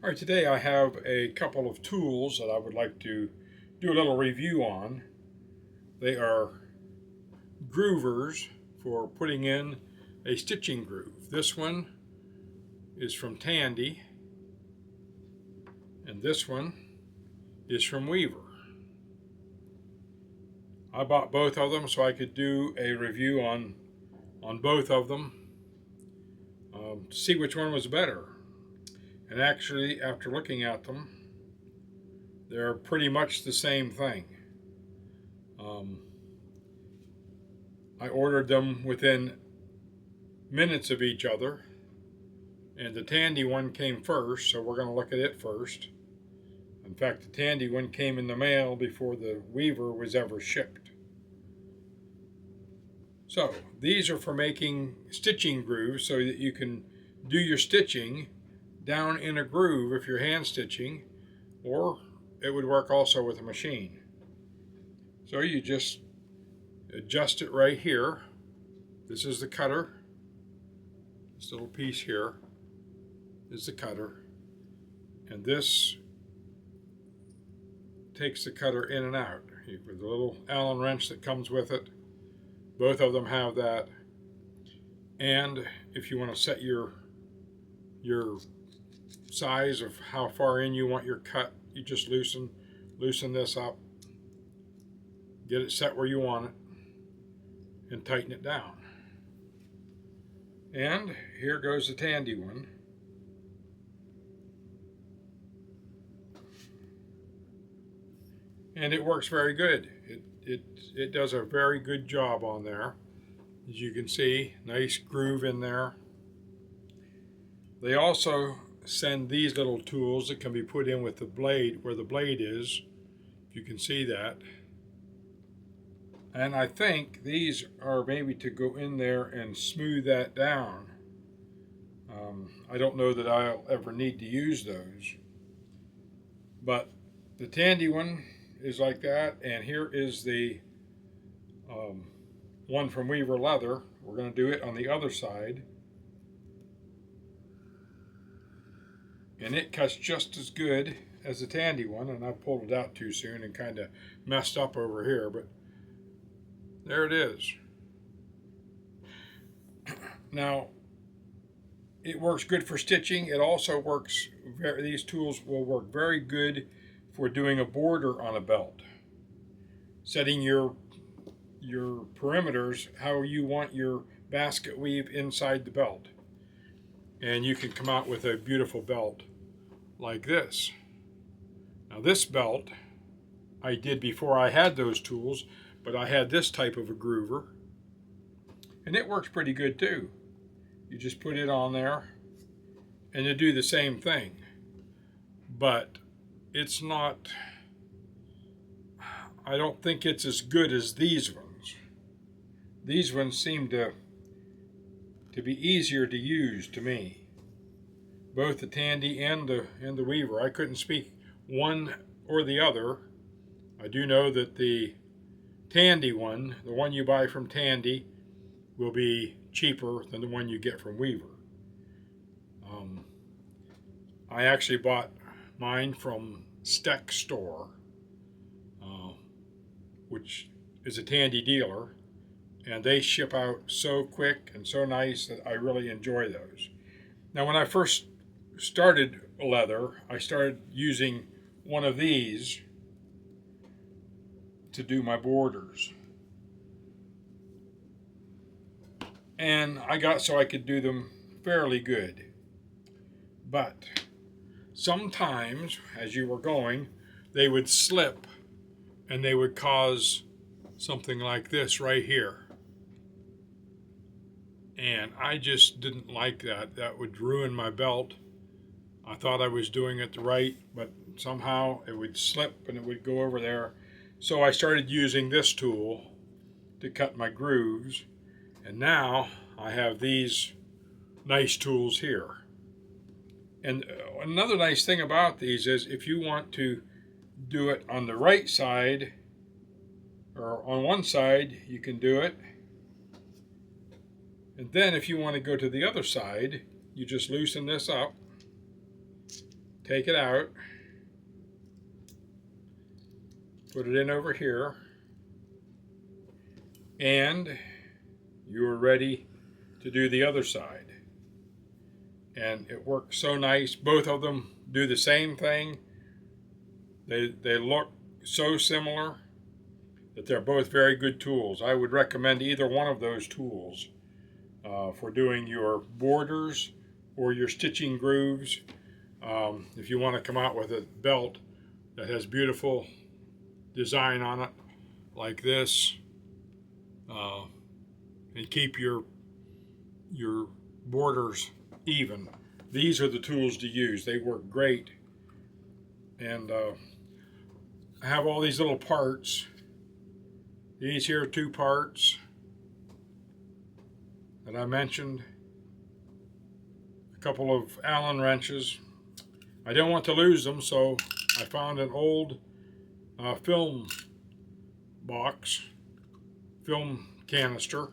All right, today I have a couple of tools that I would like to do a little review on. They are groovers for putting in a stitching groove. This one is from Tandy, and this one is from Weaver. I bought both of them so I could do a review on both of them to see which one was better. And actually, after looking at them, they're pretty much the same thing. I ordered them within minutes of each other, and the Tandy one came first, so we're going to look at it first. In fact, the Tandy one came in the mail before the Weaver was ever shipped. So these are for making stitching grooves so that you can do your stitching down in a groove if you're hand stitching, or it would work also with a machine. So you just adjust it right here. This is the cutter. This little piece here is the cutter, and this takes the cutter in and out with the little Allen wrench that comes with it. Both of them have that. And if you want to set your size of how far in you want your cut, you just loosen this up, get it set where you want it, and tighten it down. And here goes the Tandy one. And it works very good. It does a very good job on there. As you can see, nice groove in there. They also send these little tools that can be put in with the blade, where the blade is, if you can see that. And I think these are maybe to go in there and smooth that down. I don't know that I'll ever need to use those. But the Tandy one is like that, and here is the one from Weaver Leather. We're going to do it on the other side. And it cuts just as good as the Tandy one, and I pulled it out too soon and kind of messed up over here, but there it is. Now, it works good for stitching. It also works, these tools will work very good for doing a border on a belt. Setting your perimeters, how you want your basket weave inside the belt. And you can come out with a beautiful belt like this. Now this belt I did before I had those tools, but I had this type of a groover, and it works pretty good too. You just put it on there and you do the same thing, but it's not, I don't think it's as good as these ones. These ones seem to be easier to use to me. Both the Tandy and the Weaver. I couldn't speak one or the other. I do know that the Tandy one, the one you buy from Tandy, will be cheaper than the one you get from Weaver. I actually bought mine from Steck Store, which is a Tandy dealer, and they ship out so quick and so nice that I really enjoy those. Now, when I first started leather, I started using one of these to do my borders. And I got so I could do them fairly good. But sometimes, as you were going, they would slip and they would cause something like this right here. And I just didn't like that. That would ruin my belt. I thought I was doing it right, but somehow it would slip and it would go over there. So I started using this tool to cut my grooves, and now I have these nice tools here. And another nice thing about these is if you want to do it on the right side, or on one side, you can do it. And then if you want to go to the other side, you just loosen this up take it out, put it in over here, and you are ready to do the other side. And it works so nice. Both of them do the same thing. They look so similar that they're both very good tools. I would recommend either one of those tools for doing your borders or your stitching grooves. If you want to come out with a belt that has beautiful design on it like this, and keep your borders even, these are the tools to use. They work great. And I have all these little parts. These here are 2 parts that I mentioned. A couple of Allen wrenches. I didn't want to lose them, so I found an old film box, film canister,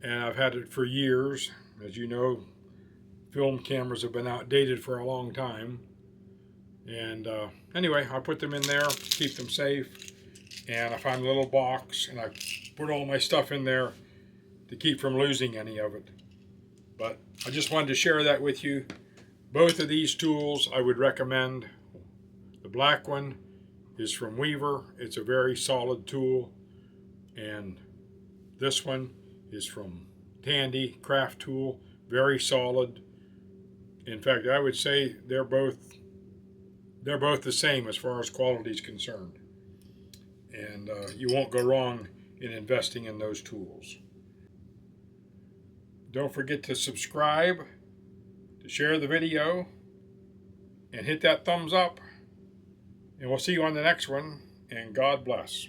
and I've had it for years. As you know, film cameras have been outdated for a long time. And anyway, I put them in there, keep them safe. And I found a little box, and I put all my stuff in there to keep from losing any of it. But I just wanted to share that with you. Both of these tools I would recommend. The black one is from Weaver. It's a very solid tool. And this one is from Tandy Craft Tool. Very solid. In fact, I would say they're both the same as far as quality is concerned. And you won't go wrong in investing in those tools. Don't forget to subscribe, to share the video, and hit that thumbs up. And we'll see you on the next one, and God bless.